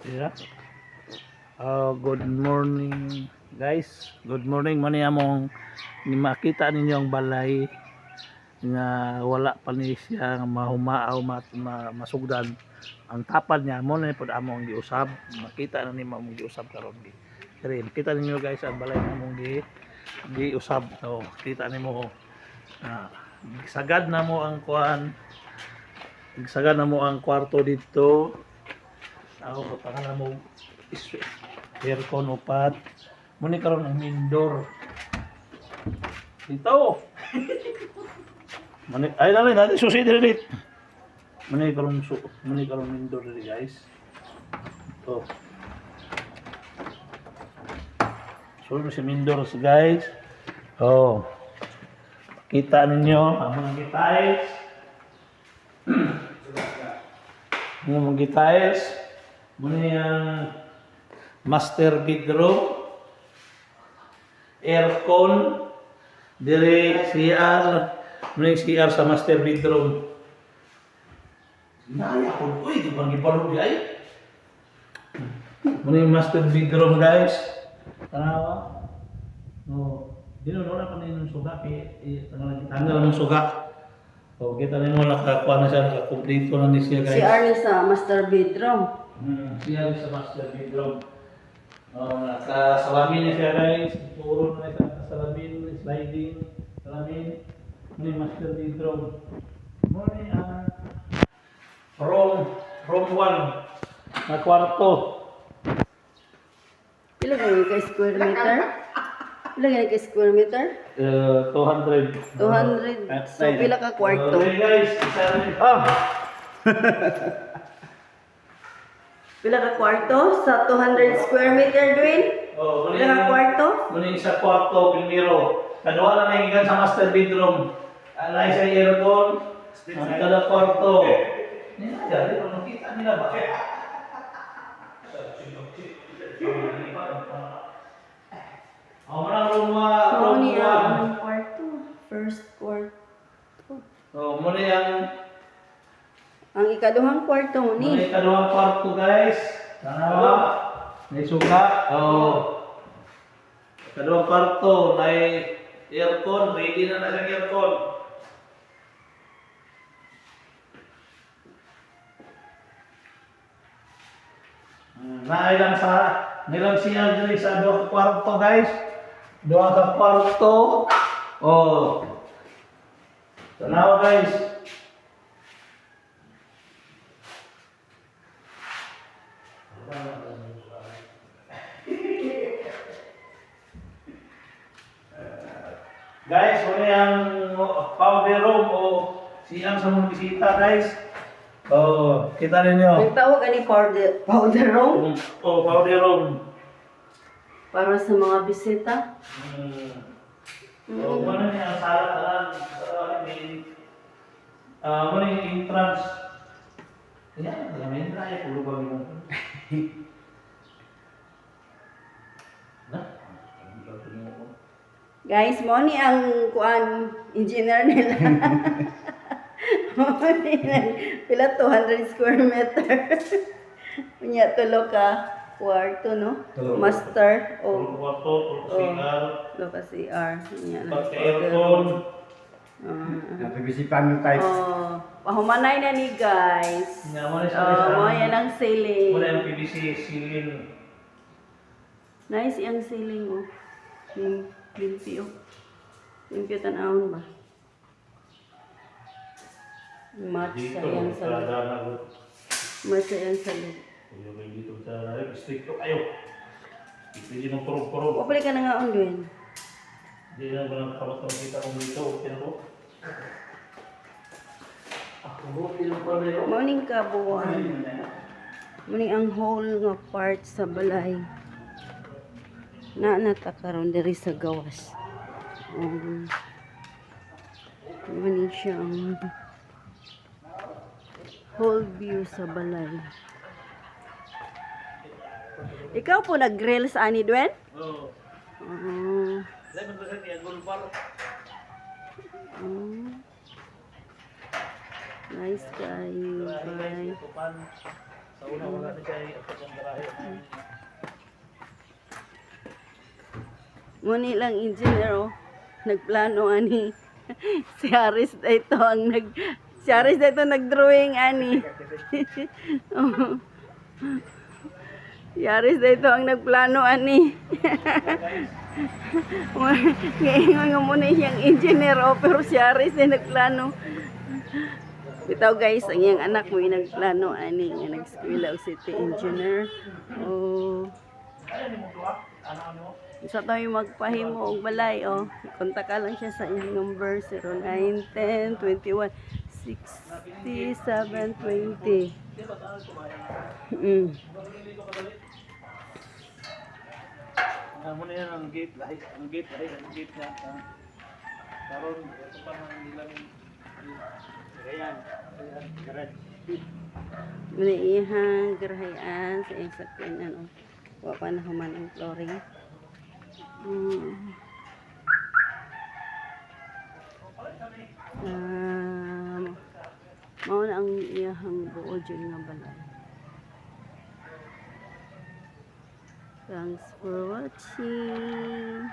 Yeah. Good morning guys. Good morning man among ni makita ninyo ang balay nga wala pa ni siya nga mahumaaw masugdan. Ang tapad niya mo na pud among giusab. Makita na ni among giusab karon gi. Kaya makita ninyo guys ang balay namong giusab. So, kita nimo sagad na mo ang kuan. Sagad na mo ang kwarto dito. Ako pangalan mo aircon upat. Muni karon ang indoor. Dito. Muni ay dali natin susi dili. Muni karon indoor dili guys. To. So si indoors guys. Oh. Kita ninyo ang mga tiles. Ang mga tiles. Muna yung master bedroom, aircon, dire CR, muna yung CR sa master bedroom. Naya ko, uy, di bang ipalog ay? Muna yung master bedroom guys. Tanawa. No, dinuno na pa na yung suga, tanggal ng suga. O, kita rin mo nakakuha na siya, nakakomplito na siya guys. CR niya sa master bedroom. Siya sa master bedroom. Nakasalamin niya siya guys. Puro na siya nakasalamin, sliding, salamin. Ano yung master bedroom? Muna room 1 na kwarto. Pila ganyan ka square meter? Pila ganyan ka square meter? 200. 200. So, pila ka kwarto? Okay guys, isa rin. Pila ka kwarto? Sa 200 square meter, Dwayne? Pila ka kwarto? Muna sa kwarto, primero. Kadua lang na ikan sa master bedroom. Alay sa aircon. Ang kada kwarto. Nila, di ba nakita nila ba? Marang Oo niya room 1. ang kwarto. First kwarto. Muna yung Ang ikaduhang kwarto mo muna ni. yung kaduhang kwarto guys. Tanawa. May suka. Kaduhang kwarto. May aircon. Ready na siyang aircon. Nailang nilang siya diri sa duha ka kwarto guys. Duha ka kwarto. Tanawa guys. Guys, muna yung powder room o siyang sa mga bisita guys. Kita ninyo. Ang tawag ani powder room Powder room. para sa mga bisita. Muna niya ang sala muna yung entrance. Yan, may entrance. Pulo ba mo? Guys, mo ni ang kuan engineer nila. Mo ni pila 200 square meter. Unya tulo ka kwarto no. Master o Kwarto, CR. tulo ka CR. Unya na. Pagka-aircon. Napibisipan yung type. Pahumanay na ni guys. Muna sa Mo yan ang ceiling. muna yung PVC ceiling. Nice yung ceiling oh. Limpyo. Limpyo tanawon ba? Match sa yan sa loob. Match sa yan sa loob. Dito sa distrito kayo. Hindi mo puro-puro. Pabalik ka na nga on doon. Hindi na ba nakakamot kita kung dito. Okay na po. Morning ka buwan. Morning ang whole nga part sa balay. Natakaroon diri sa gawas. Morning siya ang whole view sa balay. Ikaw po nag-grill sa ani Dwen? Oo. Lemon ko sa tiyan, gulbar. Nice kayo. Bye. Sa una wala na siya. Muni lang engineer oh. Nagplano ani. Si Haris dito ang si Haris dito nagdrawing ani. Oh. Si Haris dito ang nagplano ani. Ngayon nga muna siyang engineer oh, pero si Haris ay nagplano. Bitaw guys, ang iyang anak mo yung nagplano ani nga nag-eskwela og city engineer. Oh. Isa tayo magpahimo og balay oh. Kontak ka lang siya sa iyang number 0910 21 6720. Amo na yan ang gate light, ang gate niya. Karon ito pa nang ilang ayan, garage. Muna ihang garahayan sa iyang sakyanan oh. Wa pa na human ang flooring. Mao na ang iyahang buo dyan nga balay. Thanks for watching.